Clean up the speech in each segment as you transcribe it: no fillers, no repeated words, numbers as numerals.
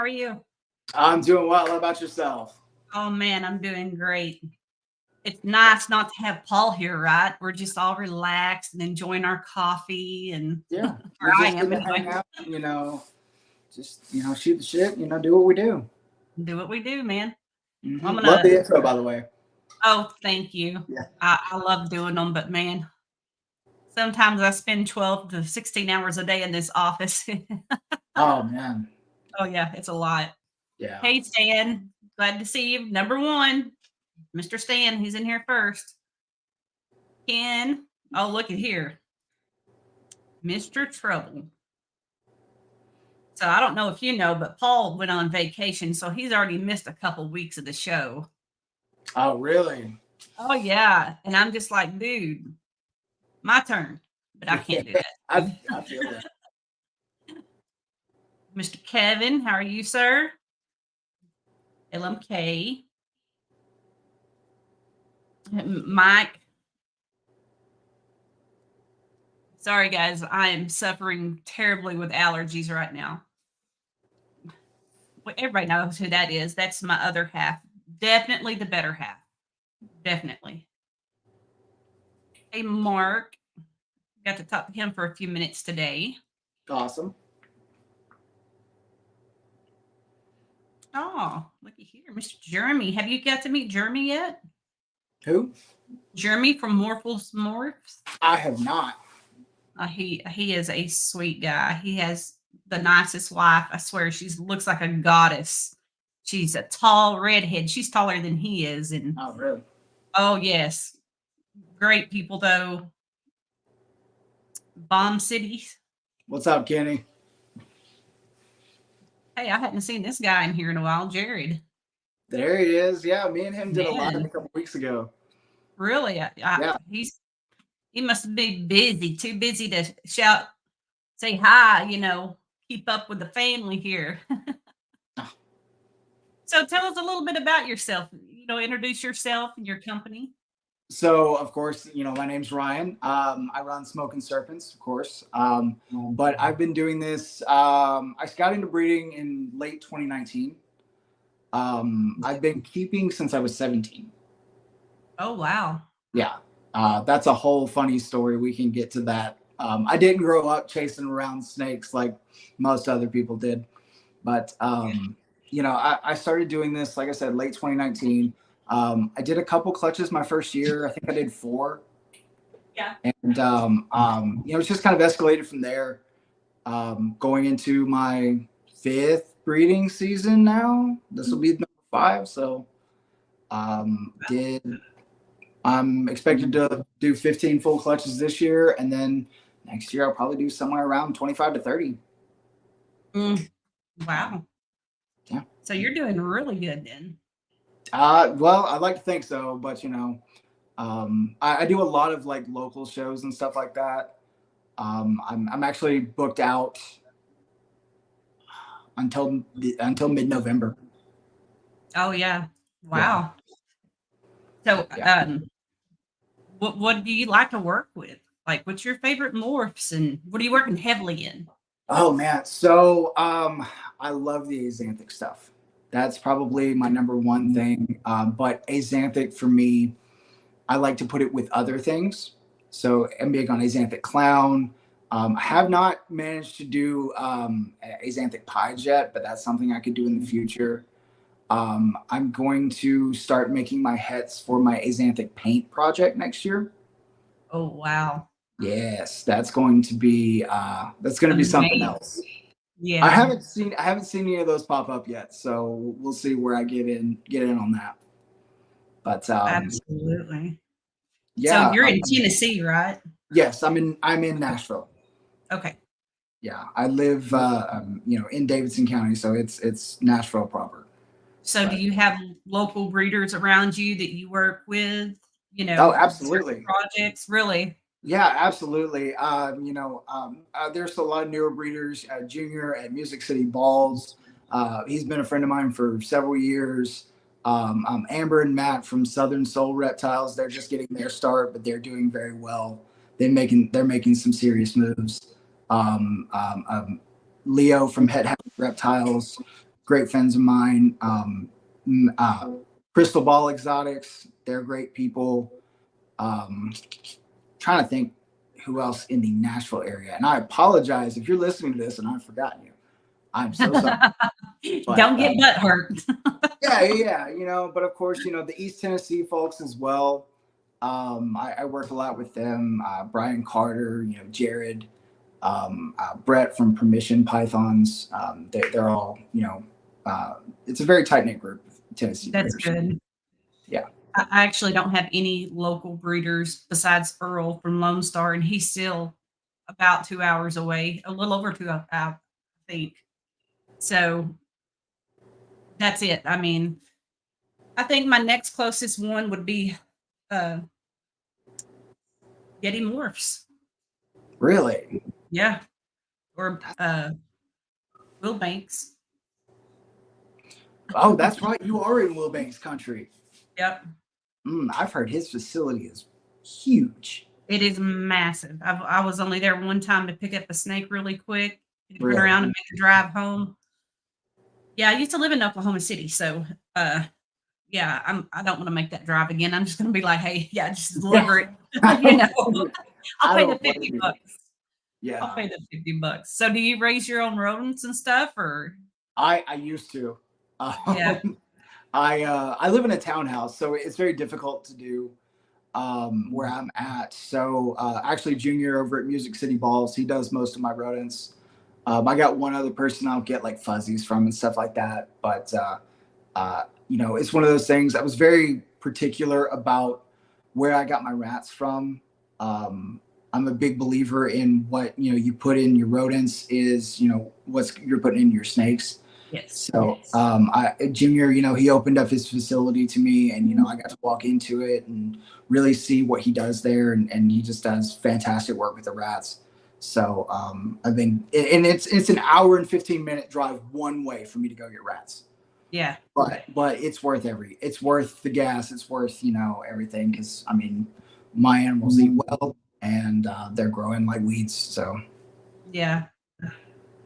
are you? I'm doing well. How about yourself? Oh man, I'm doing great. It's nice not to have Paul here, right? We're just all relaxed and enjoying our coffee and Yeah, or we're I just am getting to hang anyway. out. Just shoot the shit. Do what we do. Do what we do, man. I'm Love gonna the intro, by the way. oh, thank you. Yeah. I love doing them, but man, sometimes I spend 12 to 16 hours a day in this office. Oh man. Oh yeah, it's a lot. Yeah. Hey Stan, glad to see you. Number one, Mr. Stan, he's in here first. Ken, oh look at here. Mr. Trouble. So I don't know if you know, but Paul went on vacation, so he's already missed a couple weeks of the show. Oh really? Oh yeah, and I'm just like, dude, my turn, but I can't do that. I feel that. Mr. Kevin, how are you, sir? LMK. Mike. Sorry, guys, I am suffering terribly with allergies right now. Well, everybody knows who that is. That's my other half. Definitely the better half. Definitely. Hey, Mark. Got to talk to him for a few minutes today. Awesome. Oh, looky here. Mr. Jeremy. Have you got to meet Jeremy yet? Who? Jeremy from Morphles Morphs. I have not. He is a sweet guy. He has the nicest wife. I swear, she looks like a goddess. She's a tall redhead. She's taller than he is. And Oh really? oh yes, great people though. Bomb City. What's up, Kenny? Hey, I hadn't seen this guy in here in a while. Jared. There he is. Yeah, me and him did a live Man. a couple weeks ago. Really? Yeah. He must be busy. Too busy to shout, say hi. Keep up with the family here. So tell us a little bit about yourself. Introduce yourself and your company. So, of course, my name's Ryan. I run Smokinserpents, of course. But I've been doing this. I got into breeding in late 2019. I've been keeping since I was 17. Oh, wow. Yeah. That's a whole funny story. We can get to that. I didn't grow up chasing around snakes like most other people did. But, I started doing this, like I said, late 2019. I did a couple clutches my first year. I think I did 4. Yeah. And, it's just kind of escalated from there. Going into my 5th breeding season now. This will be number 5. So I'm expected to do 15 full clutches this year. And then next year I'll probably do somewhere around 25 to 30. Wow. Yeah. So you're doing really good then. Well, I'd like to think so, but I do a lot of like local shows and stuff like that. I'm actually booked out until mid-November. Oh yeah. Wow. Yeah. So what do you like to work with? Like what's your favorite morphs and what are you working heavily in? Oh man. So I love the axanthic stuff. That's probably my number one thing. But axanthic for me, I like to put it with other things. So I'm big on axanthic clown. I have not managed to do axanthic pies yet, but that's something I could do in the future. I'm going to start making my hets for my axanthic paint project next year. Oh wow. Yes, that's going to be something else. Yeah. I haven't seen any of those pop up yet, so we'll see where I get in on that. But absolutely. Yeah. So you're in Tennessee, right? Yes, I'm in Nashville. Okay. Yeah, I live in Davidson County, so it's Nashville proper. So do you have local breeders around you that you work with? Oh, absolutely. Projects, really? Yeah, absolutely. There's a lot of newer breeders. Junior at Music City Balls. He's been a friend of mine for several years. Amber and Matt from Southern Soul Reptiles. They're just getting their start, but they're doing very well. They're making some serious moves. Leo from Head Reptiles. great friends of mine. Crystal Ball Exotics, they're great people. Trying to think who else in the Nashville area. And I apologize if you're listening to this and I've forgotten you. I'm so sorry. But, Don't get butt hurt. yeah. But of course, the East Tennessee folks as well. I work a lot with them. Brian Carter, Jared, Brett from Permission Pythons. They're all, it's a very tight knit group of Tennessee That's breeders. good. Yeah. I actually don't have any local breeders besides Earl from Lone Star, and he's still about 2 hours away, a little over 2 hours, I think. So that's it. I mean, I think my next closest one would be Getty Morphs. Really? Yeah. Or Wilbanks. Oh, that's right. You are in Wilbanks country. Yep. I've heard his facility is huge. It is massive. I was only there one time to pick up a snake really quick, turn Really? around and make a drive home. Yeah, I used to live in Oklahoma City, so yeah, I don't want to make that drive again. I'm just gonna be like, hey, yeah, just deliver it. I'll pay the $50. Yeah. I'll pay the $50. So do you raise your own rodents and stuff, or? I used to. Yeah. I live in a townhouse, so it's very difficult to do where I'm at. So actually, Junior over at Music City Balls, he does most of my rodents. I got one other person I'll get like fuzzies from and stuff like that. But it's one of those things. I was very particular about where I got my rats from. I'm a big believer in what you put in your rodents is what you're putting in your snakes. Yes. So Junior, he opened up his facility to me, and I got to walk into it and really see what he does there, and he just does fantastic work with the rats. So I've been, and it's an hour and 15-minute drive one way for me to go get rats. Yeah. But it's worth the gas. It's worth everything, because I mean my animals eat well, and they're growing like weeds. So yeah,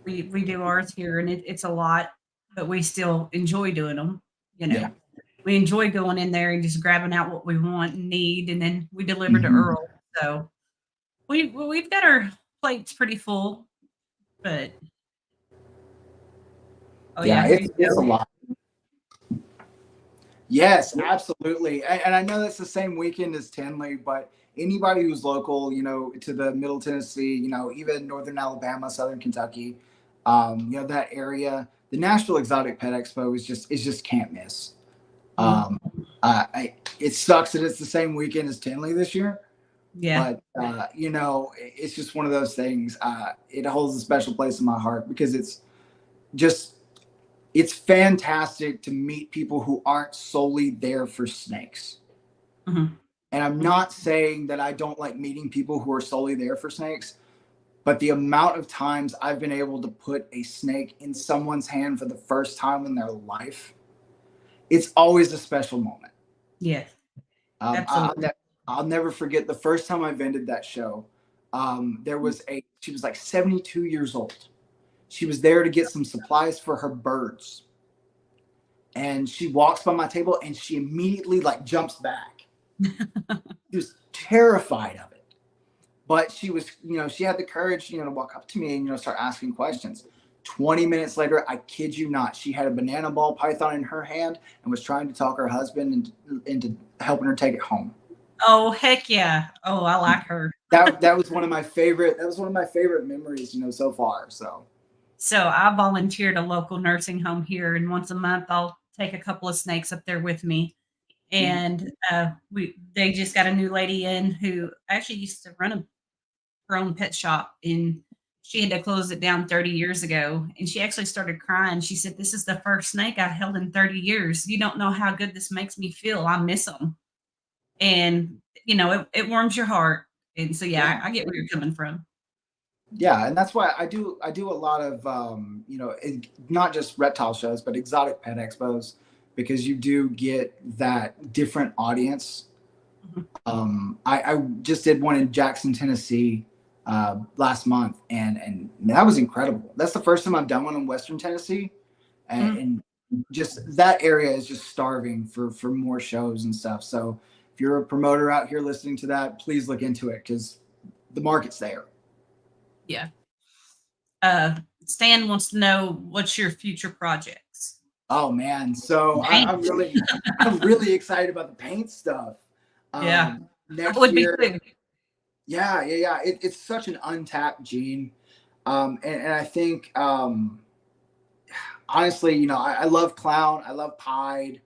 we do ours here, and it's a lot, but we still enjoy doing them. Yeah. We enjoy going in there and just grabbing out what we want and need, and then we deliver to Earl. So we've got our plates pretty full, but it's a lot. Yes, absolutely. And I know that's the same weekend as Tinley, but anybody who's local, to the Middle Tennessee, even Northern Alabama, Southern Kentucky, that area, the Nashville Exotic Pet Expo is just can't miss. It sucks that it's the same weekend as Tinley this year. Yeah. But, it's just one of those things. It holds a special place in my heart, because it's fantastic to meet people who aren't solely there for snakes. Mm-hmm. And I'm not saying that I don't like meeting people who are solely there for snakes, but the amount of times I've been able to put a snake in someone's hand for the first time in their life, it's always a special moment. Yes. Absolutely. I'll never forget the first time I vended that show. She was like 72 years old. She was there to get some supplies for her birds. And she walks by my table and she immediately jumps back. She was terrified of it. But she was, she had the courage, to walk up to me and, start asking questions. 20 minutes later, I kid you not, she had a banana ball python in her hand and was trying to talk her husband into helping her take it home. Oh, heck yeah. Oh, I like her. That was one of my favorite memories, so far. So I volunteered a local nursing home here, and once a month I'll take a couple of snakes up there with me. And they just got a new lady in who actually used to run her own pet shop, and she had to close it down 30 years ago. And she actually started crying. She said, "This is the first snake I've held in 30 years. You don't know how good this makes me feel. I miss them." And it warms your heart. And so I get where you're coming from. Yeah, and that's why I do a lot of not just reptile shows, but exotic pet expos, because you do get that different audience. I just did one in Jackson, Tennessee last month, and that was incredible. That's the first time I've done one in Western Tennessee, and just that area is just starving for more shows and stuff. So if you're a promoter out here listening to that, please look into it because the market's there. Yeah. Stan wants to know what's your future projects. Oh man, so I'm really excited about the paint stuff. Yeah, Next would year. be too. Yeah. It's such an untapped gene, and I think honestly, you know, I love clown, I love pied,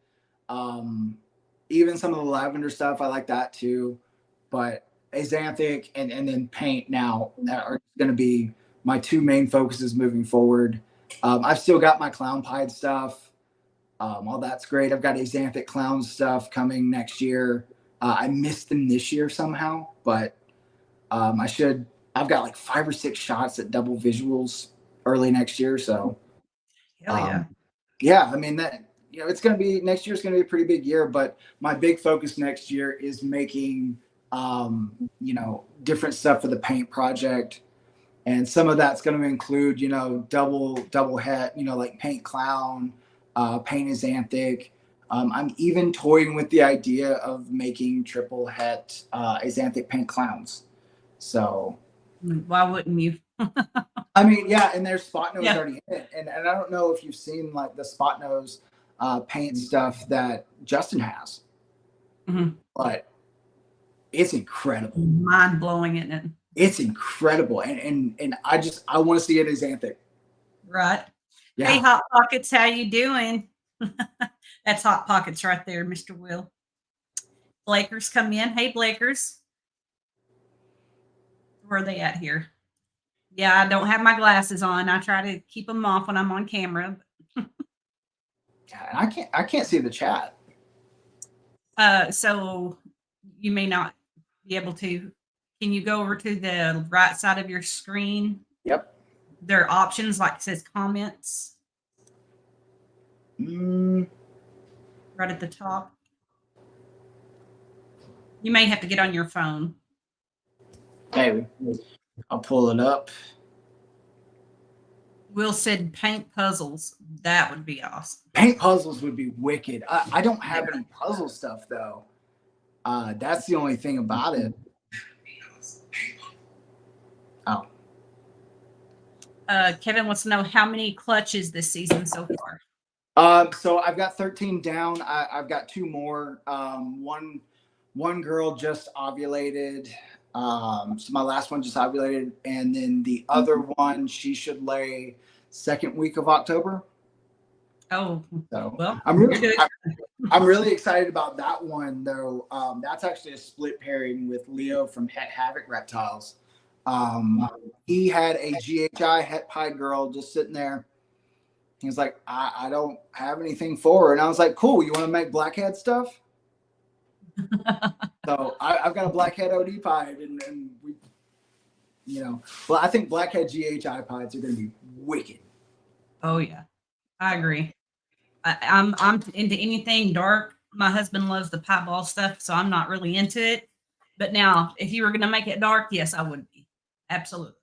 even some of the lavender stuff, I like that too. But Axanthic and then paint now are going to be my two main focuses moving forward. I've still got my clown pied stuff. All that's great. I've got Axanthic clown stuff coming next year. I missed them this year somehow, but I've got like 5 or 6 shots at double visuals early next year. So, Hell yeah. Yeah, I mean that, you know, next year's going to be a pretty big year, but my big focus next year is making, you know, different stuff for the paint project. And some of that's going to include, you know, double het, you know, like paint clown, paint Axanthic. I'm even toying with the idea of making triple het Axanthic paint clowns. So why wouldn't you? I mean, yeah, and there's spot nose Yeah. already in it. And I don't know if you've seen like the spot nose paint stuff that Justin has, but it's incredible. Mind blowing, isn't it? It's incredible. And I want to see it as Xanthic. Right. Yeah. Hey, Hot Pockets, how you doing? That's Hot Pockets right there, Mr. Will. Blakers come in. Hey, Blakers. Where are they at here? Yeah, I don't have my glasses on. I try to keep them off when I'm on camera. Yeah, and I can't see the chat. So you may not be able to. Can you go over to the right side of your screen? Yep. There are options like it says comments. Right at the top. You may have to get on your phone. Maybe. I'll pull it up. Will said paint puzzles. That would be awesome. Paint puzzles would be wicked. I don't have any puzzle stuff though. That's the only thing about it. Oh. Kevin wants to know how many clutches this season so far. So I've got 13 down. I've got 2 more. One girl just ovulated. So my last one just ovulated, and then the other one, she should lay second week of October. Oh, so well, I'm really excited about that one though. That's actually a split pairing with Leo from Het Havoc Reptiles. He had a GHI het pied girl just sitting there. He was like, I don't have anything for her, and I was like, cool. You want to make blackhead stuff? So I've got a blackhead OD pied, and we, you know, well, I think blackhead GHI pieds are going to be wicked. Oh yeah, I agree. I'm into anything dark. My husband loves the pieball stuff, so I'm not really into it. But now, if you were going to make it dark, yes, I would be. Absolutely.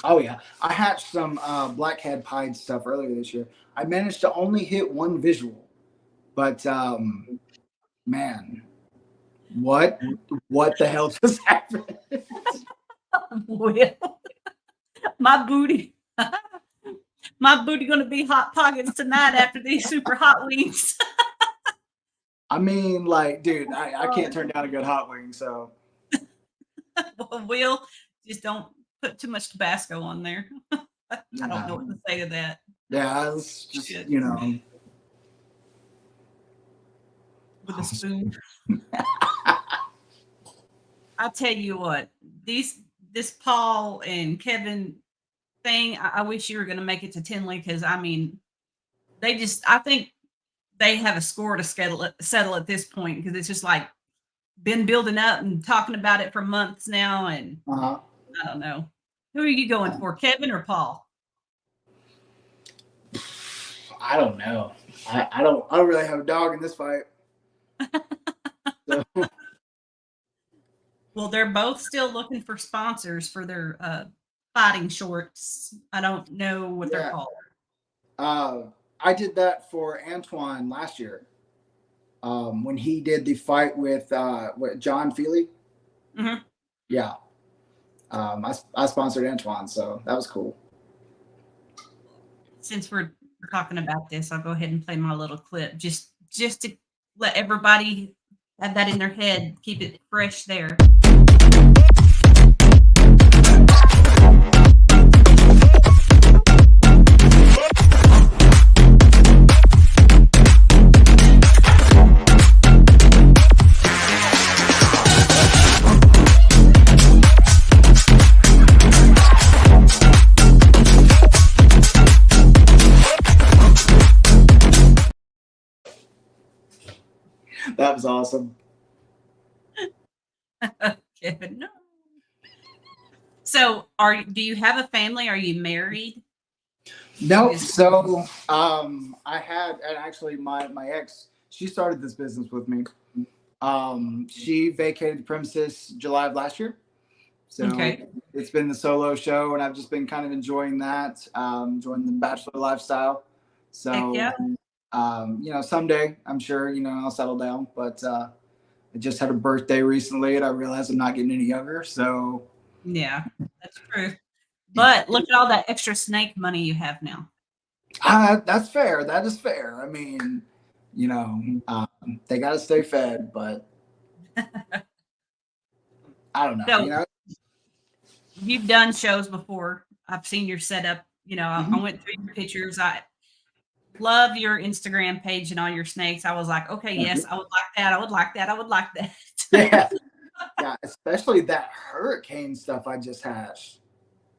Oh yeah, I hatched some blackhead pied stuff earlier this year. I managed to only hit 1 visual, but man. What the hell just happened? Well, my booty gonna be Hot Pockets tonight after these super hot wings. I mean, like, dude, I can't turn down a good hot wing, so. Well, Will, just don't put too much Tabasco on there. I don't know what to say to that. Yeah, it's just, you know. With a spoon. I'll tell you what, this Paul and Kevin thing, I wish you were going to make it to Tinley, because I mean, I think they have a score to settle at this point, because it's just like been building up and talking about it for months now, and I don't know. Who are you going for, Kevin or Paul? I don't know. I don't really have a dog in this fight. So. Well, they're both still looking for sponsors for their fighting shorts. I don't know what they're called. I did that for Antoine last year. When he did the fight with John Feely. Mm-hmm. Yeah. I sponsored Antoine, so that was cool. Since we're talking about this, I'll go ahead and play my little clip just to let everybody have that in their head, keep it fresh there. That was awesome. Kevin, no. So, do you have a family? Are you married? No, so I had, and actually my ex, she started this business with me. She vacated the premises July of last year. So Okay. it's been the solo show, and I've just been kind of enjoying that, enjoying the bachelor lifestyle. So, Yeah. Someday I'm sure, I'll settle down, but I just had a birthday recently and I realized I'm not getting any younger. So Yeah, that's true. But look at all that extra snake money you have now. that's fair. That is fair. I mean, they got to stay fed, but I don't know. So you've done shows before. I've seen your setup. I went through your pictures. I love your Instagram page and all your snakes. I was like, okay, yes, I would like that. I would like that. I would like that. Yeah, especially that hurricane stuff I just hatched.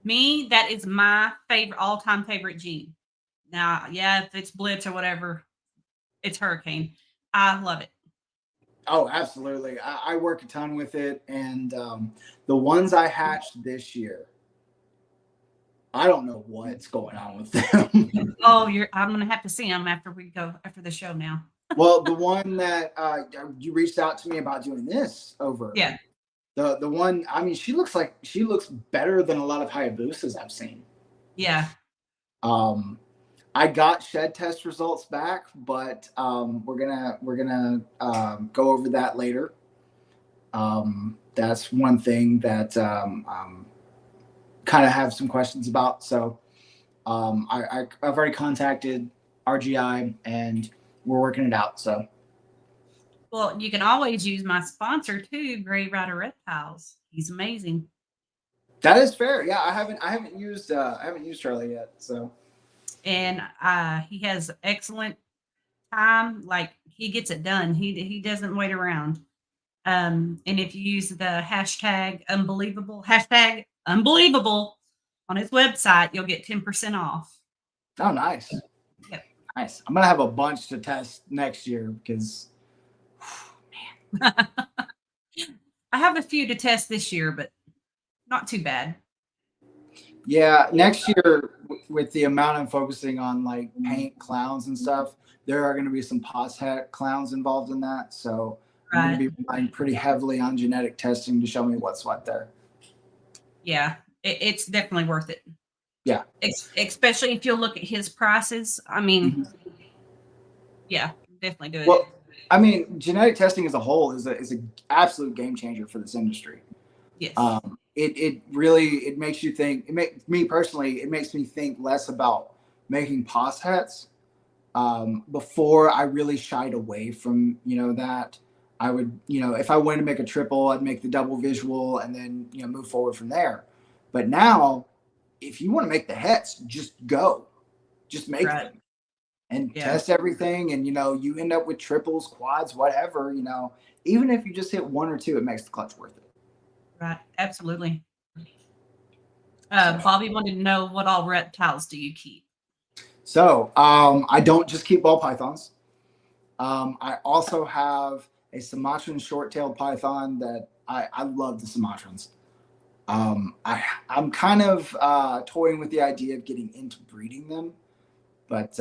Me, that is my favorite, all-time favorite gene. Now, yeah, if it's Blitz or whatever, it's Hurricane. I love it. Oh, absolutely. I work a ton with it. And the ones I hatched this year, I don't know what's going on with them. Oh, I'm going to have to see them after the show now. Well, the one that you reached out to me about doing this over. Yeah. The one, I mean, she looks better than a lot of Hayabusas I've seen. Yeah. I got shed test results back, but we're gonna go over that later. That's one thing that kind of have some questions about. So I've already contacted RGI and we're working it out. So. Well, you can always use my sponsor too, Gray Rider Reptiles. He's amazing. That is fair. Yeah, I haven't used Charlie yet. So. And he has excellent time. Like he gets it done. He doesn't wait around. And if you use the hashtag unbelievable on his website, you'll get 10% off. Oh, nice. Yep. Nice. I'm gonna have a bunch to test next year because, man. I have a few to test this year, but not too bad. Yeah, next year with the amount I'm focusing on like paint clowns and stuff, there are going to be some pos het clowns involved in that. So I'm going to be relying pretty heavily on genetic testing to show me what's what there. Yeah, it's definitely worth it. Yeah, especially if you'll look at his prices. I mean, yeah, definitely do it. Well, I mean, genetic testing as a whole is an absolute game changer for this industry. Yes. It really makes you think. It makes me think less about making pos hets. Before I really shied away from that. I would if I wanted to make a triple, I'd make the double visual and then move forward from there. But now, if you want to make the hets, just make them and test everything. And you end up with triples, quads, whatever. Even if you just hit one or two, it makes the clutch worth it. Right. Absolutely. Bobby wanted to know, what all reptiles do you keep? So I don't just keep ball pythons. I also have a Sumatran short-tailed python that I love the Sumatrans. I'm kind of toying with the idea of getting into breeding them, but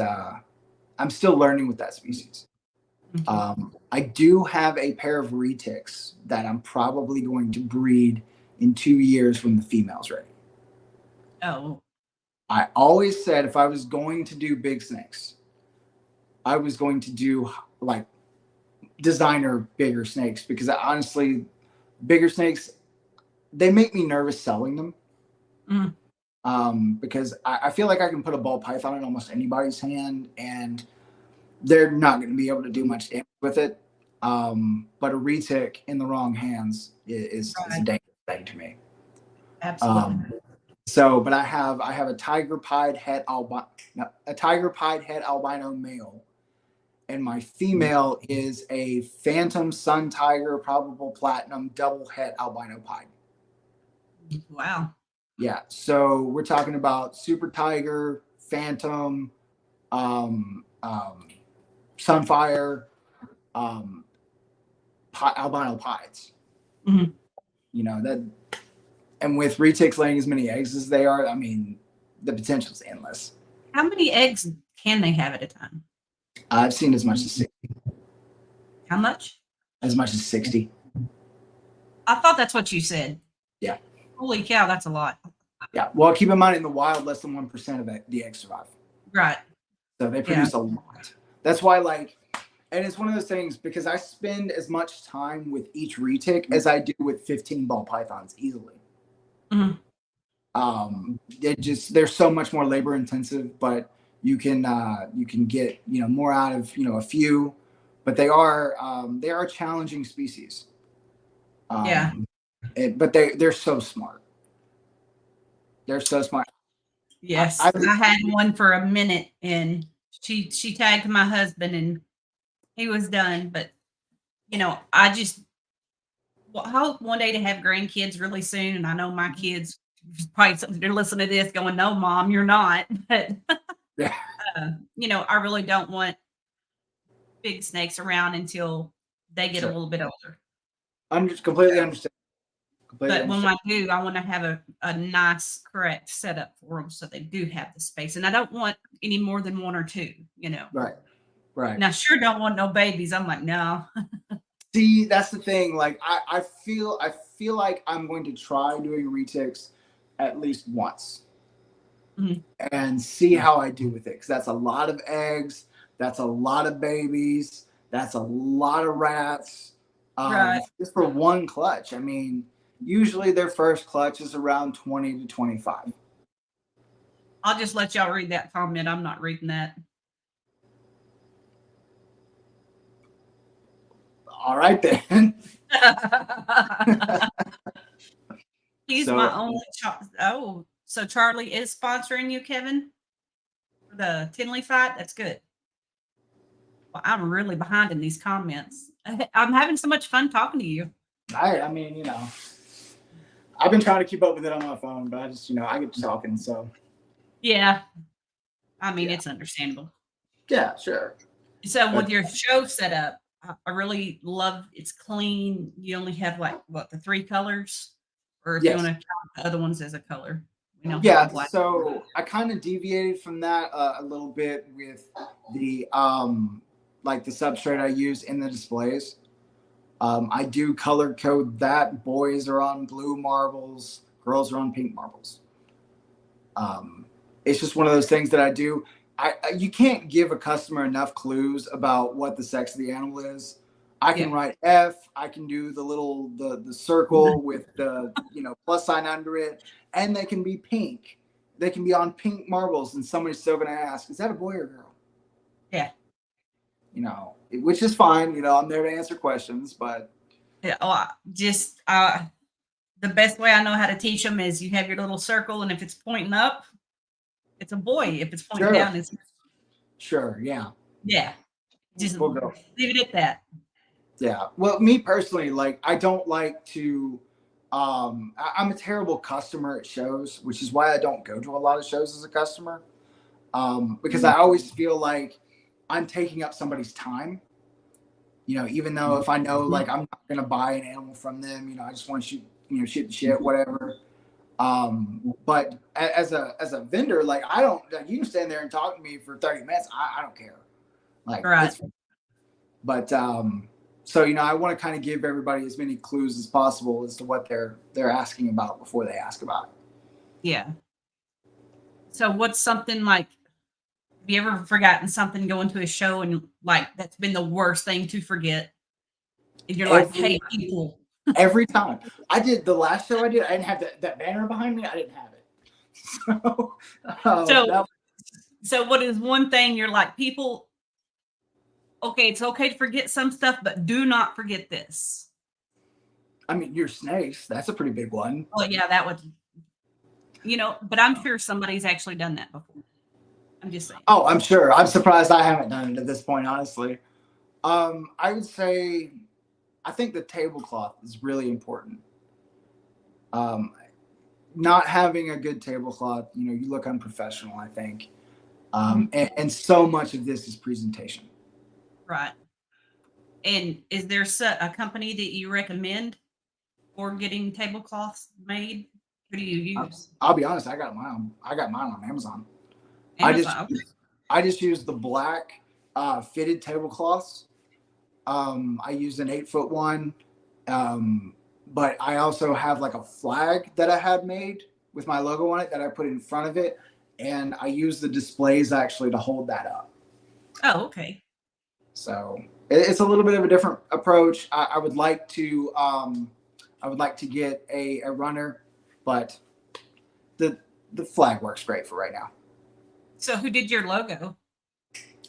I'm still learning with that species. I do have a pair of retics that I'm probably going to breed in 2 years when the female's ready. Oh. I always said if I was going to do big snakes, I was going to do like designer bigger snakes, because honestly, bigger snakes, they make me nervous selling them. Because I feel like I can put a ball python in almost anybody's hand and they're not going to be able to do much damage with it. But a retic in the wrong hands is a dangerous thing to me. Absolutely. But I have a tiger pied head albino male, and my female is a phantom sun tiger probable platinum double het albino pied. Wow. Yeah, so we're talking about super tiger, phantom, sunfire, albino pieds. Mm-hmm. You know that, and with retics laying as many eggs as they are, I mean, the potential is endless. How many eggs can they have at a time? I've seen as much as 60. How much? As much as 60. I thought that's what you said. Yeah. Holy cow, that's a lot. Yeah. Well, keep in mind, in the wild, less than 1% of the eggs survive. Right. So they produce a lot. That's why, like, and it's one of those things, because I spend as much time with each retic as I do with 15 ball pythons easily. Mm-hmm. They're so much more labor intensive, but you can get, you know, more out of, you know, a few, but they are challenging species. But they're so smart. They're so smart. Yes, I had one for a minute, and she tagged my husband, and he was done. But you know, I just hope one day to have grandkids really soon. And I know my kids probably they're listening to this, going, "No, Mom, you're not." But you know, I really don't want big snakes around until they get a little bit older. Completely understand. But when I do, I want to have a nice, correct setup for them so they do have the space. And I don't want any more than one or two, you know. Right. And I sure don't want no babies. I'm like, no. See, that's the thing. Like, I feel like I'm going to try doing retics at least once and see how I do with it. Because that's a lot of eggs. That's a lot of babies. That's a lot of rats. Just for one clutch. I mean, usually their first clutch is around 20 to 25. I'll just let y'all read that comment. I'm not reading that. All right, then. He's my only child. So Charlie is sponsoring you, Kevin, for the Tinley fight? That's good. Well, I'm really behind in these comments. I'm having so much fun talking to you. I mean, you know, I've been trying to keep up with it on my phone, but I just, you know, I get to talking, so. Yeah. I mean, it's understandable. Yeah, sure. So with your show set up, I really love it's clean. You only have like the 3 colors, or if you want to count the other ones as a color. You know, yeah. So I kind of deviated from that a little bit with the like the substrate I use in the displays. I do color code that. Boys are on blue marbles, girls are on pink marbles. It's just one of those things that I do. You can't give a customer enough clues about what the sex of the animal is. I can write F. I can do the little the circle with the plus sign under it, and they can be pink. They can be on pink marbles, and somebody's still going to ask, "Is that a boy or a girl?" Yeah. Which is fine. I'm there to answer questions, but the best way I know how to teach them is you have your little circle, and if it's pointing up, it's a boy. If it's pointing down, it's yeah. Just leave it at that. Yeah. Well, me personally, like, I don't like to. I'm a terrible customer at shows, which is why I don't go to a lot of shows as a customer, because I always feel like I'm taking up somebody's time. Even though if I know, like, I'm not going to buy an animal from them, I just want to shoot the shit, whatever. But as a vendor, like, I don't, like, you can stand there and talk to me for 30 minutes. I don't care. Like, but, so, I want to kind of give everybody as many clues as possible as to what they're asking about before they ask about it. Yeah. So what's something like, you ever forgotten something going to a show and like that's been the worst thing to forget? And you're like, hey, people. Every time. I did the last show I did, I didn't have that banner behind me. I didn't have it. So what is one thing you're like, people, okay, it's okay to forget some stuff, but do not forget this. I mean, your snakes, that's a pretty big one. Oh, yeah, that would, but I'm sure somebody's actually done that before. I'm just saying. Oh, I'm sure. I'm surprised I haven't done it at this point, honestly. I would say, I think the tablecloth is really important. Not having a good tablecloth, you look unprofessional, I think. And so much of this is presentation. Right. And is there a company that you recommend for getting tablecloths made? Who do you use? I'll be honest, I got mine on Amazon. Amazon. I just use the black fitted tablecloths. I use an 8-foot one. But I also have like a flag that I had made with my logo on it that I put in front of it. And I use the displays actually to hold that up. Oh, okay. So it's a little bit of a different approach. I would like to get a runner, but the flag works great for right now. So who did your logo?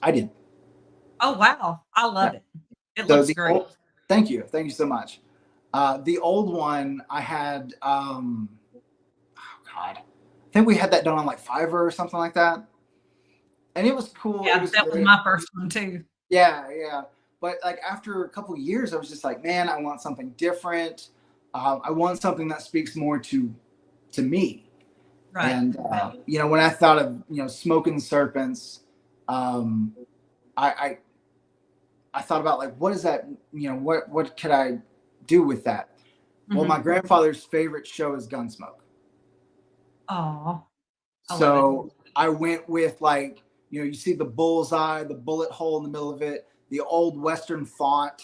I did. Oh, wow. I love it. It looks great. Thank you so much. The old one I had, oh God, I think we had that done on like Fiverr or something like that. And it was cool. Yeah, that was my first one too. Yeah. But like after a couple of years, I was just like, man, I want something different. I want something that speaks more to me. Right. And, when I thought of, Smokinserpents, I thought about like, what is that, what could I do with that? Mm-hmm. Well, my grandfather's favorite show is Gunsmoke. Oh. So I went with like, you see the bullseye, the bullet hole in the middle of it, the old Western font.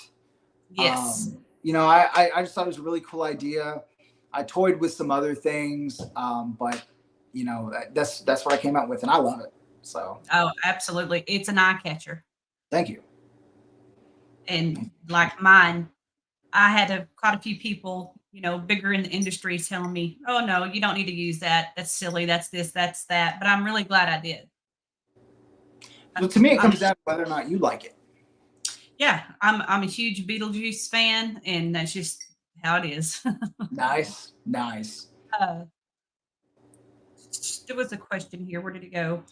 Yes. I just thought it was a really cool idea. I toyed with some other things, but that's what I came out with, and I love it. So. Oh, absolutely. It's an eye catcher. Thank you. And like mine, I had quite a few people, bigger in the industry telling me, oh, no, you don't need to use that. That's silly. That's this, that's that. But I'm really glad I did. Well, to me, it comes down to whether or not you like it. Yeah, I'm a huge Beetlejuice fan, and that's just how it is. Nice. There was a question here. Where did it go?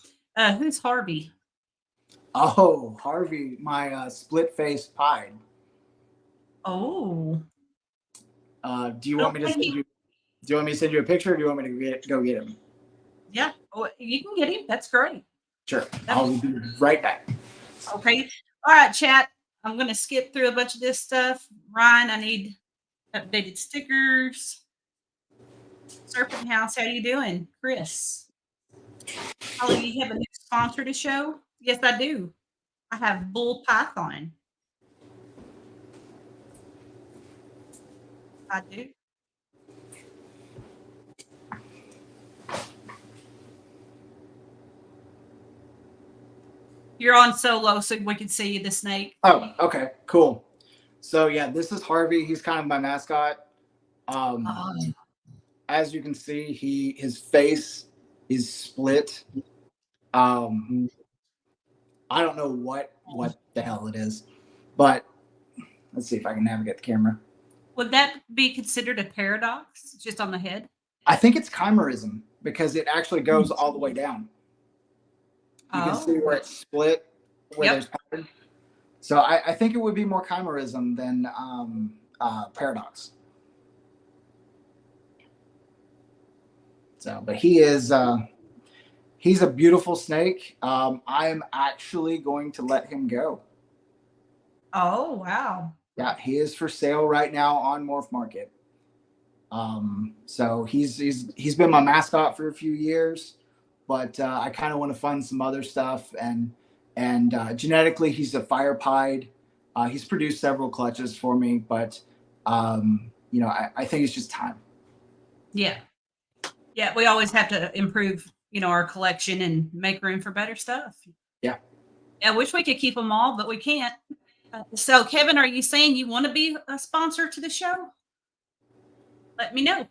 Who's Harvey? Oh, Harvey, my split-faced pied. Oh. Do you want me to send you? Do you want me to send you a picture, or do you want me to go get him? Yeah, you can get him. That's great. Sure, I'll be right back. Okay. All right, chat. I'm going to skip through a bunch of this stuff. Ryan, I need updated stickers. Serpent House, how you doing? Chris. Holly, you have a new sponsor to show? Yes, I do. I have Bull Python. I do. You're on solo, so we can see the snake. Oh, okay, cool. So yeah, this is Harvey. He's kind of my mascot. As you can see, his face is split. I don't know what the hell it is, but let's see if I can navigate the camera. Would that be considered a paradox, just on the head? I think it's chimerism because it actually goes all the way down. You can see where it's split, where there's pattern. So I think it would be more chimerism than paradox. So, but he's a beautiful snake. I am actually going to let him go. Oh, wow. Yeah, he is for sale right now on Morph Market. So he's been my mascot for a few years, but I kind of want to fund some other stuff. And genetically, he's a fire pied. He's produced several clutches for me, but I think it's just time. Yeah, we always have to improve, our collection and make room for better stuff. Yeah. I wish we could keep them all, but we can't. So, Kevin, are you saying you want to be a sponsor to the show? Let me know.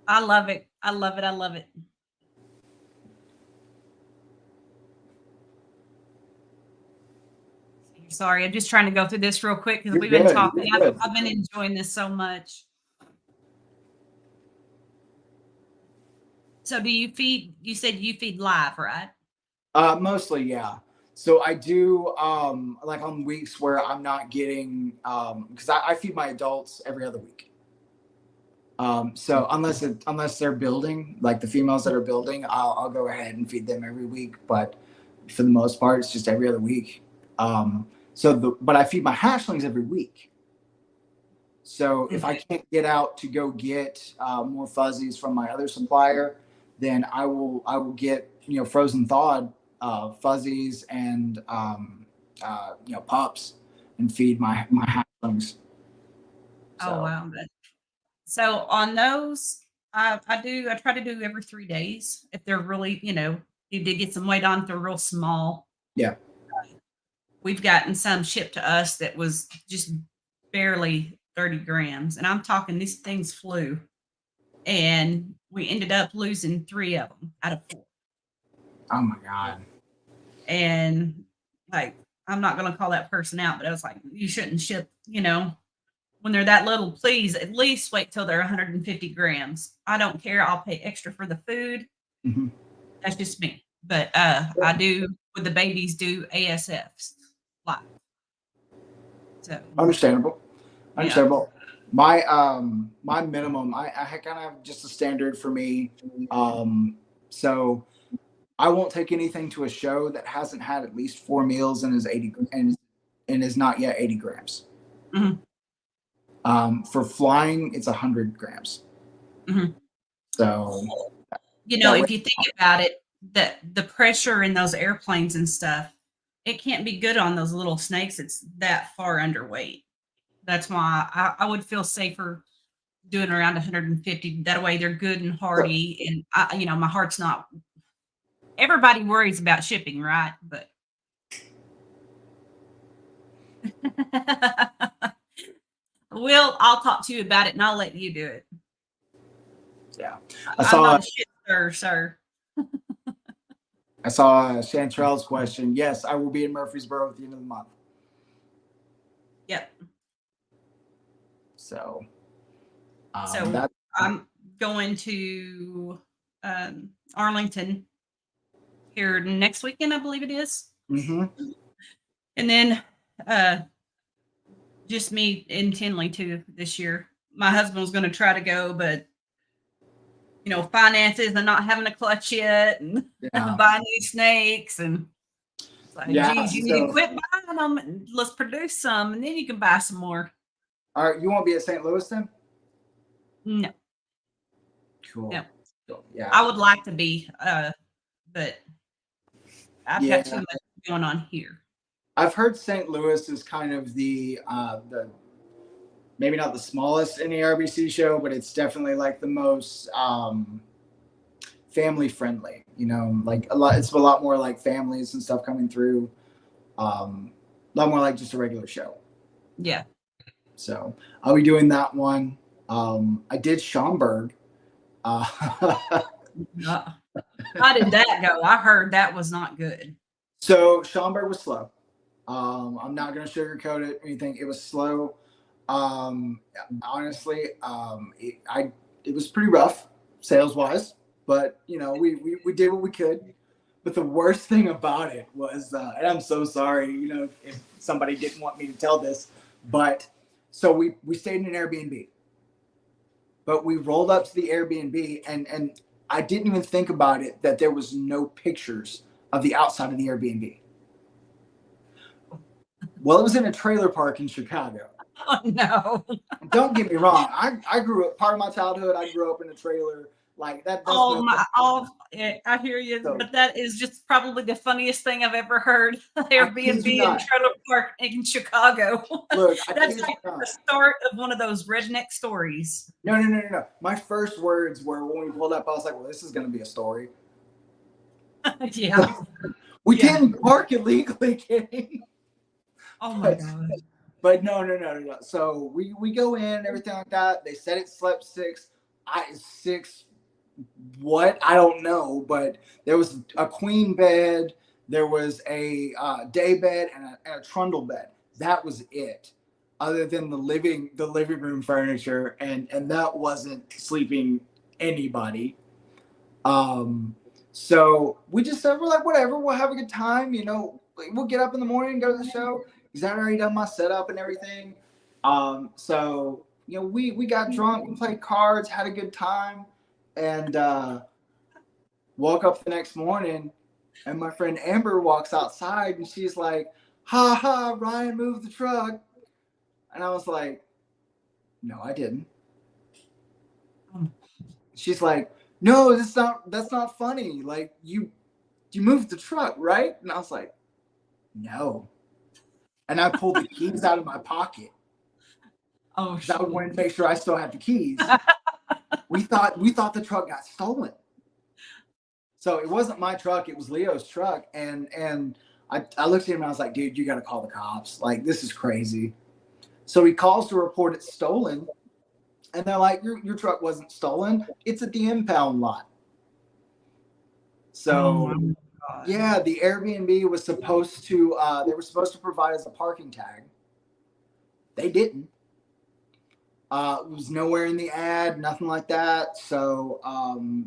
I love it. I love it. I love it. Sorry, I'm just trying to go through this real quick because we've been talking. I've been enjoying this so much. So do you feed, you said you feed live, right? Mostly, yeah. So I do like on weeks where I'm not getting because I feed my adults every other week. So unless they're building, like the females that are building, I'll go ahead and feed them every week. But for the most part, it's just every other week. But I feed my hatchlings every week. So if I can't get out to go get more fuzzies from my other supplier, then I will get frozen thawed fuzzies and pups and feed my hatchlings. Oh wow! So on those, I try to do every 3 days if they're really you did get some weight on if they're real small. Yeah. We've gotten some shipped to us that was just barely 30 grams, and I'm talking these things flew, and we ended up losing 3 of them out of 4. Oh my god! And like, I'm not going to call that person out, but I was like, you shouldn't ship, when they're that little, please at least wait till they're 150 grams. I don't care. I'll pay extra for the food. Mm-hmm. That's just me. But I do, with the babies, do ASFs live. So Understandable. Yeah. My minimum, I kind of have just a standard for me. So I won't take anything to a show that hasn't had at least 4 meals and is not yet 80 grams. Mm-hmm. For flying, it's 100 grams. Mm-hmm. So, if you think about it, the pressure in those airplanes and stuff, it can't be good on those little snakes. It's that far underweight. That's why I would feel safer doing around 150. That way they're good and hardy. And my heart's not, everybody worries about shipping, right? But I'll talk to you about it and I'll let you do it. Yeah. I'm not a shit sir. I saw Chantrell's question. Yes, I will be in Murfreesboro at the end of the month. Yep. So I'm going to Arlington here next weekend, I believe it is. Mm-hmm. And then just me in Tinley too this year. My husband was going to try to go, but finances and not having a clutch yet, and buying these snakes, and it's like, geez, you need to quit buying them and let's produce some, and then you can buy some more. All right, you won't be at St. Louis then? No. Cool. No. Cool. Yeah. I would like to be, but I've got too much going on here. I've heard St. Louis is kind of the maybe not the smallest in the RBC show, but it's definitely like the most family friendly. Like it's a lot more like families and stuff coming through. A lot more like just a regular show. Yeah. So I'll be doing that one. I did Schaumburg. How did that go? I heard that was not good. So Schaumburg was slow. I'm not going to sugarcoat it or anything. It was slow. Honestly, it was pretty rough sales wise, but we did what we could. But the worst thing about it was, and I'm so sorry, if somebody didn't want me to tell this, but so we stayed in an Airbnb, but we rolled up to the Airbnb and I didn't even think about it that there was no pictures of the outside of the Airbnb. Well, it was in a trailer park in Chicago. Oh no! Don't get me wrong. I grew up. Part of my childhood, I grew up in a trailer like that. I hear you, but that is just probably the funniest thing I've ever heard. Airbnb in trailer park in Chicago. Look, that's like the start of one of those redneck stories. No. My first words were when we pulled up. I was like, "Well, this is going to be a story." Yeah. We Yeah. didn't park illegally, kidding. Oh my God. But no. So we go in, everything like that. They said it slept six. Six what? I don't know. But there was a queen bed, there was a day bed, and a trundle bed. That was it. Other than the living room furniture, and that wasn't sleeping anybody. So we just said, we're like, whatever, we'll have a good time. We'll get up in the morning, go to the show. Because I'd already done my setup and everything. So we got drunk, we played cards, had a good time, and woke up the next morning, and my friend Amber walks outside, and she's like, "Ha ha, Ryan moved the truck," and I was like, "No, I didn't." She's like, "No, that's not funny. Like you moved the truck, right?" And I was like, "No." And I pulled the keys out of my pocket. Oh, I wanted to make sure I still had the keys. we thought the truck got stolen. So it wasn't my truck, it was Leo's truck. And I looked at him and I was like, "Dude, you gotta call the cops. Like, this is crazy." So he calls to report it's stolen. And they're like, your truck wasn't stolen. It's at the impound lot. So yeah, the Airbnb was supposed to, they were supposed to provide us a parking tag. They didn't. It was nowhere in the ad, nothing like that. So,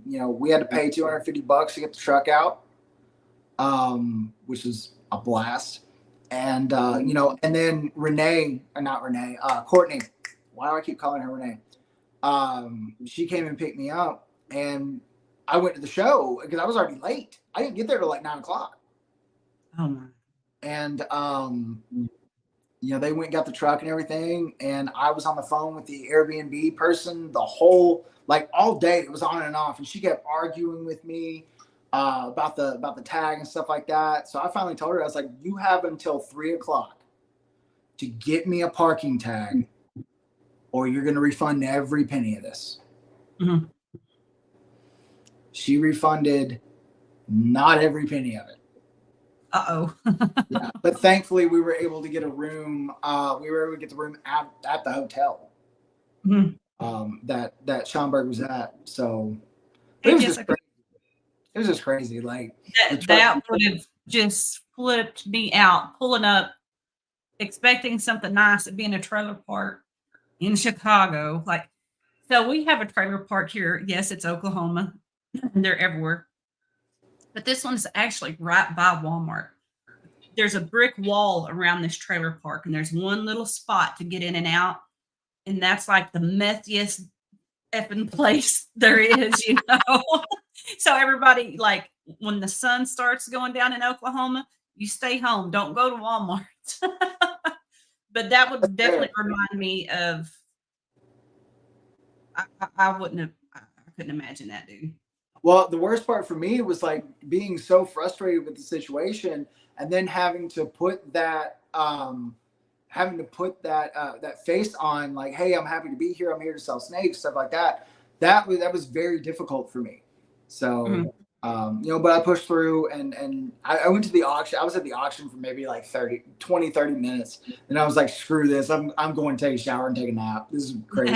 we had to pay $250 to get the truck out, which was a blast. And, and then Courtney, why do I keep calling her Renee? She came and picked me up, and I went to the show because I was already late. I didn't get there till like 9:00. Oh my. And, they went and got the truck and everything. And I was on the phone with the Airbnb person all day. It was on and off. And she kept arguing with me about the tag and stuff like that. So I finally told her, I was like, "You have until 3:00 to get me a parking tag, or you're going to refund every penny of this." Mm-hmm. She refunded not every penny of it. Uh-oh. Yeah, but thankfully we were able to get a room. We were able to get the room at the hotel that Schomburg was at. So it was just crazy. It was just crazy. Like that would have just flipped me out, pulling up, expecting something nice at being a trailer park in Chicago. So we have a trailer park here. Yes, it's Oklahoma. They're everywhere. But this one's actually right by Walmart. There's a brick wall around this trailer park, and there's one little spot to get in and out. And that's like the methiest effing place there is, So everybody, like, when the sun starts going down in Oklahoma, you stay home. Don't go to Walmart. But that would definitely remind me of, I couldn't imagine that, dude. Well, the worst part for me was like being so frustrated with the situation, and then having to put that that face on, like, "Hey, I'm happy to be here. I'm here to sell snakes," stuff like that. That was very difficult for me. So, but I pushed through, and I went to the auction. I was at the auction for maybe like 30 minutes. And I was like, "Screw this. I'm going to take a shower and take a nap. This is crazy."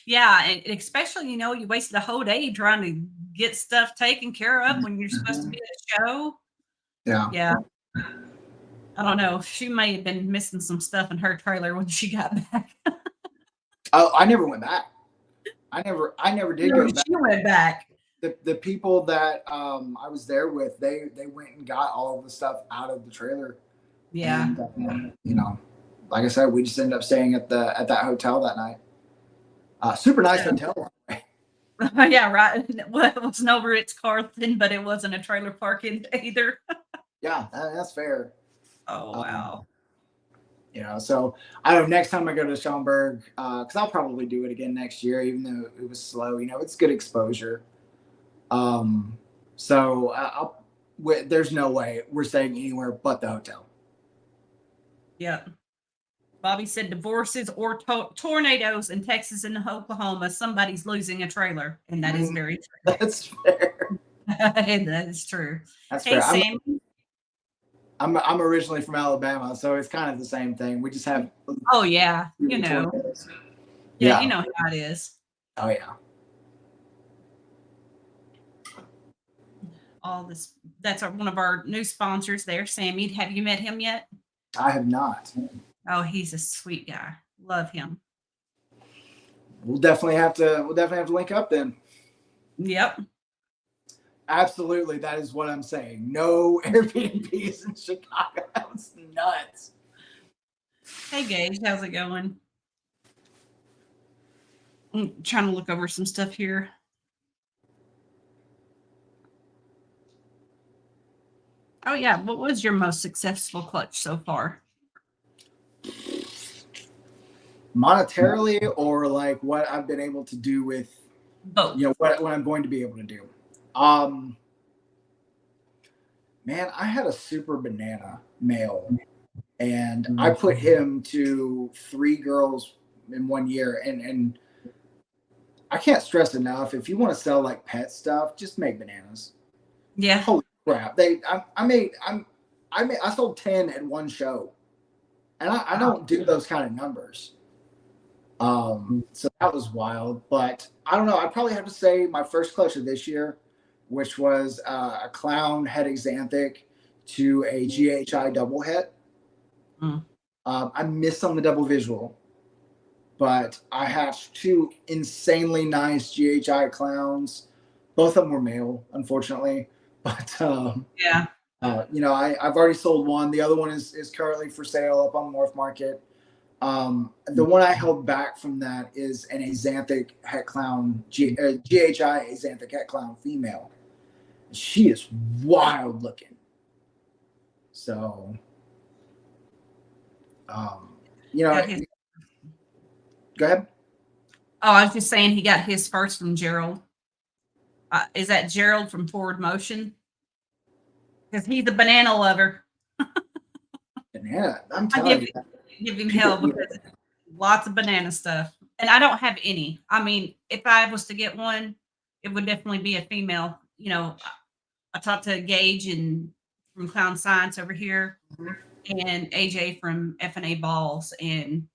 Yeah, and especially, you wasted a whole day trying to get stuff taken care of when you're supposed to be at a show. Yeah. I don't know. She may have been missing some stuff in her trailer when she got back. Oh, I never went back. I never did go back. She went back. The people that I was there with, they went and got all of the stuff out of the trailer. Yeah. And, like I said, we just ended up staying at that hotel that night. Super nice hotel. Yeah, right. Well, it was no Ritz-Carlton, but it wasn't a trailer park either. Yeah, that's fair. Oh, wow. So I don't know, next time I go to Schomburg, because I'll probably do it again next year, even though it was slow. It's good exposure. So there's no way we're staying anywhere but the hotel. Yeah. Bobby said divorces or tornadoes in Texas and Oklahoma, somebody's losing a trailer. And that is very true. That's fair. That is true. That's Hey, fair. Sam. I'm originally from Alabama, so it's kind of the same thing. We just have Oh, yeah. You fewer know. tornadoes. Yeah, you Yeah. know how it is. Oh yeah. All this. That's one of our new sponsors there, Sammy. Have you met him yet? I have not. Oh, he's a sweet guy. Love him. We'll definitely have to link up then. Yep. Absolutely, that is what I'm saying. No Airbnbs in Chicago. That's nuts. Hey, Gage, how's it going? I'm trying to look over some stuff here. Oh, yeah. What was your most successful clutch so far? Monetarily, or like what I've been able to do with, Both. what I'm going to be able to do. Man, I had a super banana male, and I put him to 3 girls in 1 year, and I can't stress enough, if you want to sell like pet stuff, just make bananas. Yeah. Holy crap. I sold 10 at one show, and I don't do those kind of numbers. So that was wild, but I don't know. I probably have to say my first clutch of this year, which was a clown het xanthic to a GHI double het. I missed on the double visual, but I hatched 2 insanely nice GHI clowns. Both of them were male, unfortunately, but Yeah. I've already sold one. The other one is currently for sale up on Morph Market. The one I held back from that is an Xanthic het clown, GHI Xanthic het clown female. She is wild looking. So, go ahead. Oh, I was just saying he got his first from Gerald. Is that Gerald from Forward Motion? Because he's a banana lover. Banana, I'm telling you. Give him hell because lots of banana stuff. And I don't have any. I mean, if I was to get one, it would definitely be a female. I talked to Gage and from Clown Science over here, and AJ from F&A Balls, and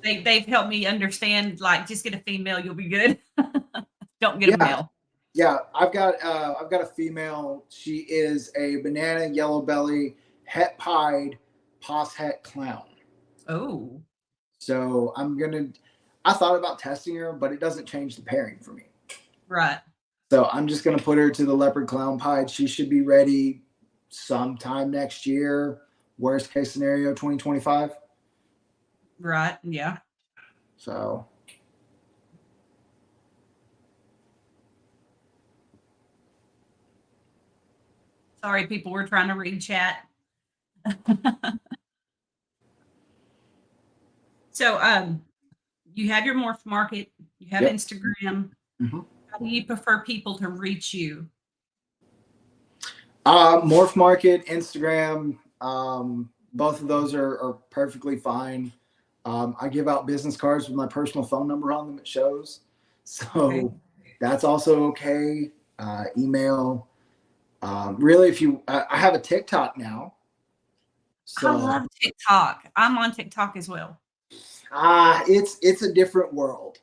they've helped me understand, like, just get a female, you'll be good. Don't get a male. Yeah, I've got a female. She is a banana yellow belly het pied pos het clown. Oh. So I thought about testing her, but it doesn't change the pairing for me. Right. So I'm just gonna put her to the leopard clown pied. She should be ready sometime next year. Worst case scenario, 2025. Right. Yeah. So. Sorry, people, we're trying to read chat. So, you have your Morph Market, you have Instagram. How do you prefer people to reach you? Morph Market, Instagram, both of those are perfectly fine. I give out business cards with my personal phone number on them at shows, so that's also okay. Email. Really, I have a TikTok now. So, I love TikTok. I'm on TikTok as well. It's a different world.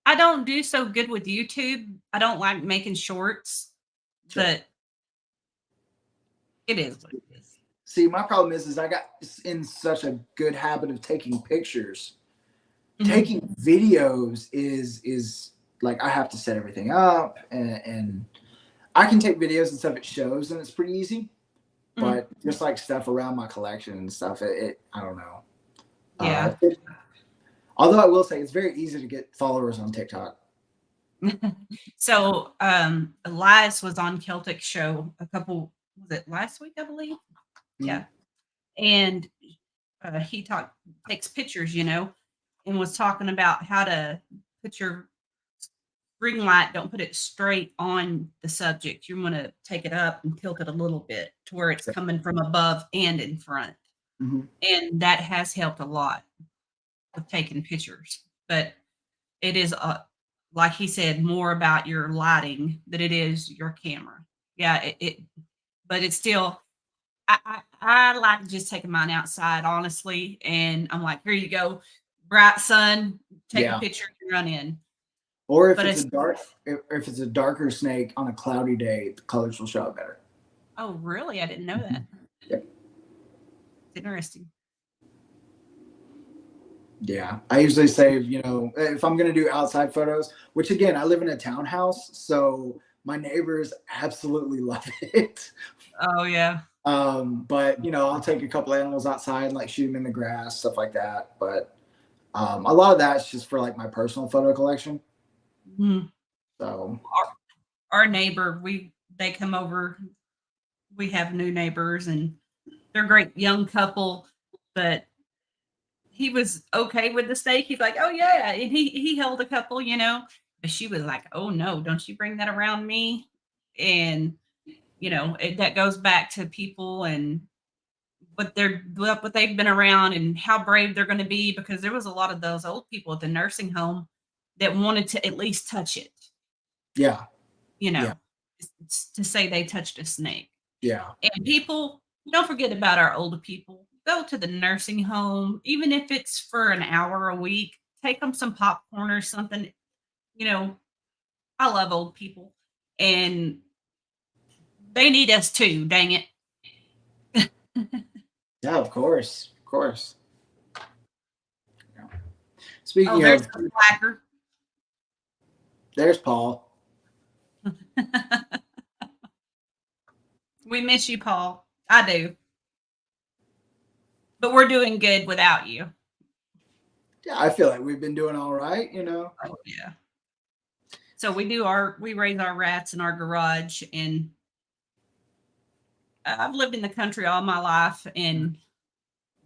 I don't do so good with YouTube. I don't like making shorts, but it is what it is. See, my problem is I got in such a good habit of taking pictures. Taking videos is like, I have to set everything up, and I can take videos and stuff at shows, and it's pretty easy. But just like stuff around my collection and stuff, I don't know. Yeah. Although I will say it's very easy to get followers on TikTok. So Elias was on Celtic Show was it last week, I believe? Yeah. And he takes pictures, and was talking about how to put your ring light, don't put it straight on the subject. You want to take it up and tilt it a little bit to where it's coming from above and in front. And that has helped a lot with taking pictures. But it is like he said, more about your lighting than it is your camera. Yeah, but it's still, I like just taking mine outside, honestly. And I'm like, here you go, bright sun, take a Yeah. picture and run in. Or if But it's it's, a dark, if it's a darker snake on a cloudy day, the colors will show up better. oh, really? I didn't know that. Yep. It's interesting. Yeah, I usually say, you know, if I'm gonna do outside photos, which again, I live in a townhouse, so my neighbors absolutely love it. Oh, yeah. But you know, I'll take a couple animals outside and like shoot them in the grass, stuff like that. But a lot of that's just for like my personal photo collection. Mhm. So Our neighbor, they come over. We have new neighbors, and they're a great young couple, but he was okay with the steak. He's like, oh yeah, and he held a couple, but she was like, oh no, don't you bring that around me. And that goes back to people and what they've been around and how brave they're going to be, because there was a lot of those old people at the nursing home that wanted to at least touch it, yeah, you yeah, know to say they touched a snake. yeah, And people, don't forget about our older people. Go to the nursing home, even if it's for an hour a week. Take them some popcorn or something. You know, I love old people, and they need us too. Dang it! yeah. Of course, of course. Yeah. Oh, Speaking there's of, the slacker. there's Paul. We miss you, Paul. I do, but we're doing good without you. Yeah, I feel like we've been doing all right. You know. Oh yeah. So we raise our rats in our garage, and I've lived in the country all my life, and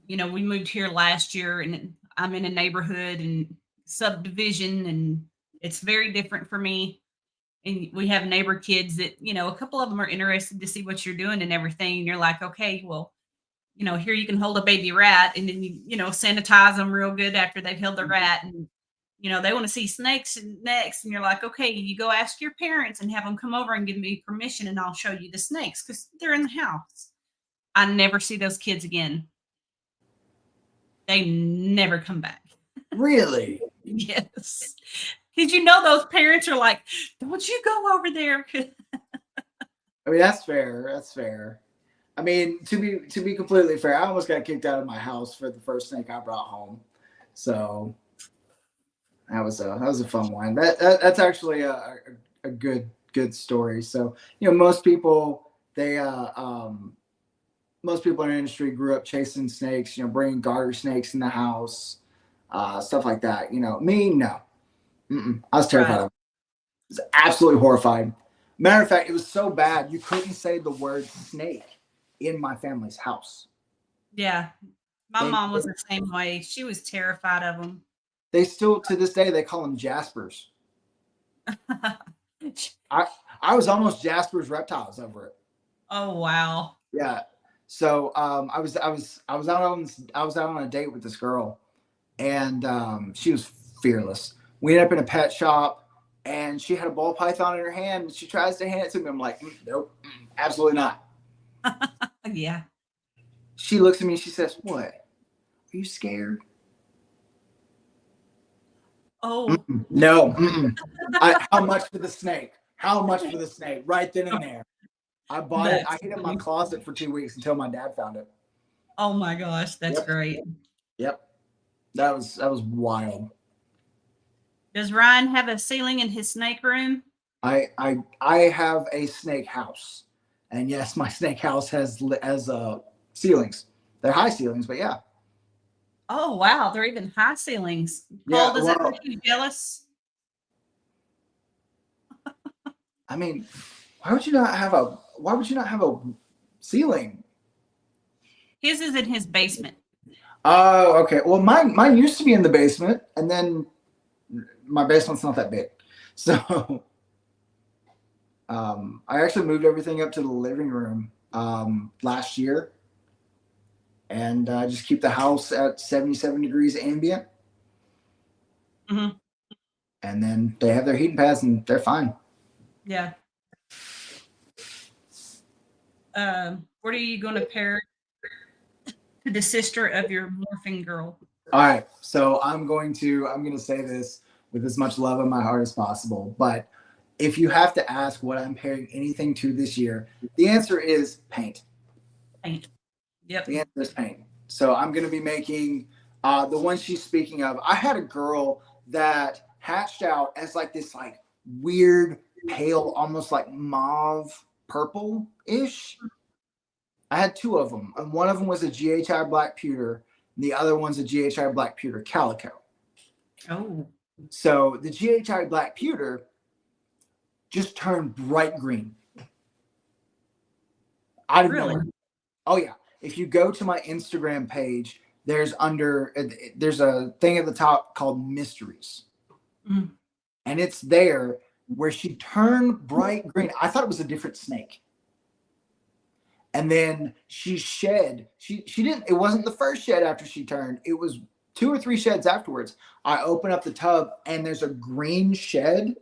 we moved here last year, and I'm in a neighborhood and subdivision, and it's very different for me. And we have neighbor kids that, a couple of them are interested to see what you're doing and everything. And you're like, okay, well, here you can hold a baby rat, and then sanitize them real good after they've held the rat. And, they want to see snakes next. And you're like, okay, you go ask your parents and have them come over and give me permission, and I'll show you the snakes because they're in the house. I never see those kids again. They never come back. Really? Yes. Did you know those parents are like, don't you go over there? I mean, that's fair. That's fair. I mean, to be completely fair, I almost got kicked out of my house for the first snake I brought home. So that was a fun one. That's actually a good story. So most people most people in our industry grew up chasing snakes. Bringing garter snakes in the house, stuff like that. Me, no. I was terrified of it. I was absolutely horrified. Matter of fact, it was so bad you couldn't say the word snake in my family's house. Yeah. My mom was the same way. She was terrified of them. They still, to this day, they call them Jaspers. I was almost Jasper's Reptiles over it. Oh wow. Yeah. So I was out on a date with this girl, and she was fearless. We ended up in a pet shop, and she had a ball python in her hand, and she tries to hand it to me. I'm like, nope, absolutely not. Yeah. She looks at me and she says, "What? Are you scared?" Oh. No. How much for the snake? How much for the snake? Right then and there. I bought it. I hid it in my closet for 2 weeks until my dad found it. Oh my gosh, that's great. Yep. That was wild. Does Ryan have a ceiling in his snake room? I have a snake house, and yes, my snake house has ceilings. They're high ceilings, but yeah. Oh wow, they're even high ceilings. Paul, does that make you jealous? I mean, why would you not have a ceiling? His is in his basement. Oh, okay. Well, mine used to be in the basement, and then my basement's not that big, so I actually moved everything up to the living room last year, and just keep the house at 77 degrees ambient. Mm-hmm. and then they have their heating pads and they're fine. Yeah. What are you going to pair to the sister of your morphing girl? All right, so I'm going to say this with as much love in my heart as possible, but if you have to ask what I'm pairing anything to this year, the answer is paint. Paint. Yep. The answer is paint. So I'm going to be making the one she's speaking of. I had a girl that hatched out as like this like weird pale, almost like mauve purple ish. I had two of them, and one of them was a GHI black pewter, and the other one's a GHI black pewter calico. Oh. So the GHI black pewter just turned bright green. I didn't Really? know. Oh yeah. If you go to my Instagram page, there's a thing at the top called mysteries. Mm. And it's there where she turned bright green. I thought it was a different snake. And then she shed. She didn't, it wasn't the first shed after she turned. It was 2 or 3 sheds afterwards. I open up the tub and there's a green shed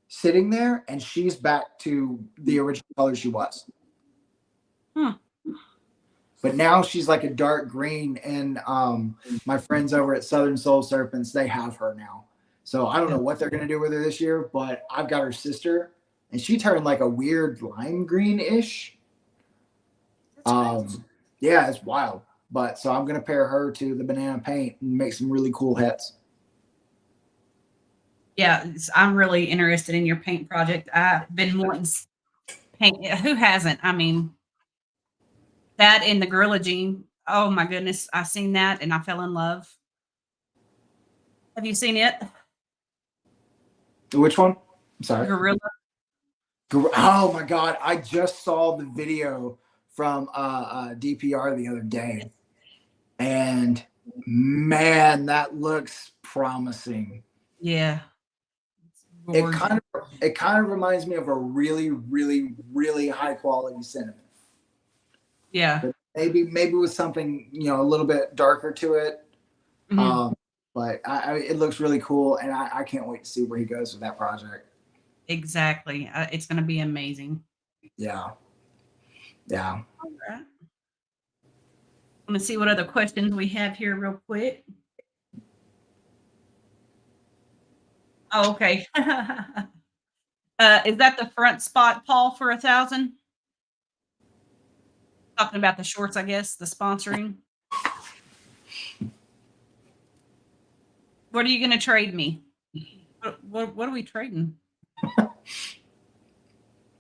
sitting there, and she's back to the original color she was. But now she's like a dark green, and my friends over at Southern Soul Serpents, they have her now. So I don't know what they're going to do with her this year, but I've got her sister, and she turned like a weird lime green-ish. Yeah, it's wild. But so I'm going to pair her to the banana paint and make some really cool hats. Yeah, I'm really interested in your paint project. I've been wanting paint. Who hasn't? I mean, that and the Gorilla Gene. Oh my goodness, I seen that and I fell in love. Have you seen it? Which one? I'm sorry. Gorilla. Oh my God. I just saw the video from DPR the other day. And man, that looks promising. Yeah. It kind of reminds me of a really, really, really high quality cinnamon. Yeah. But maybe with something, you know, a little bit darker to it. Mm-hmm. But it looks really cool, and I can't wait to see where he goes with that project. Exactly. It's going to be amazing. Yeah. Yeah. All right. I'm going to see what other questions we have here real quick. Oh, okay. Is that the front spot, Paul, for 1,000? Talking about the shorts, I guess, the sponsoring. What are you going to trade me? What are we trading?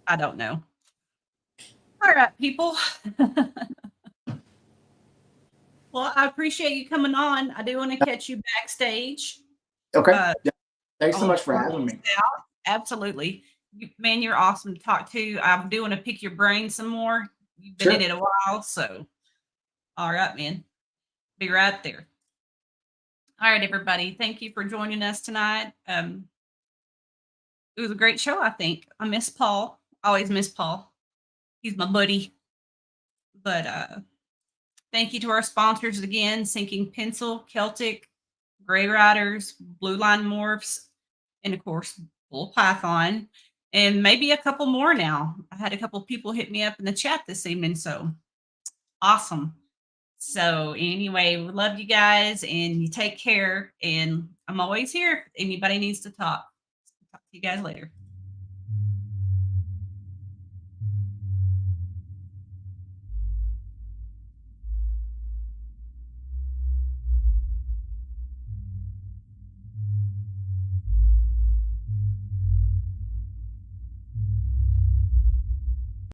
I don't know. All right, people. Well, I appreciate you coming on. I do want to catch you backstage. Okay. Yeah. Thanks so much for having me. Absolutely. Man, you're awesome to talk to. I'm doing to pick your brain some more. You've been in it a while, so all right, man. Be right there. All right, everybody. Thank you for joining us tonight. It was a great show, I think. I miss Paul. I always miss Paul. He's my buddy. But thank you to our sponsors again, Sinking Pencil, Celtic, Gray Riders, Blue Line Morphs, and of course, Bull Python, and maybe a couple more now. I had a couple people hit me up in the chat this evening, so awesome. So anyway, we love you guys, and you take care, and I'm always here if anybody needs to talk. Talk to you guys later.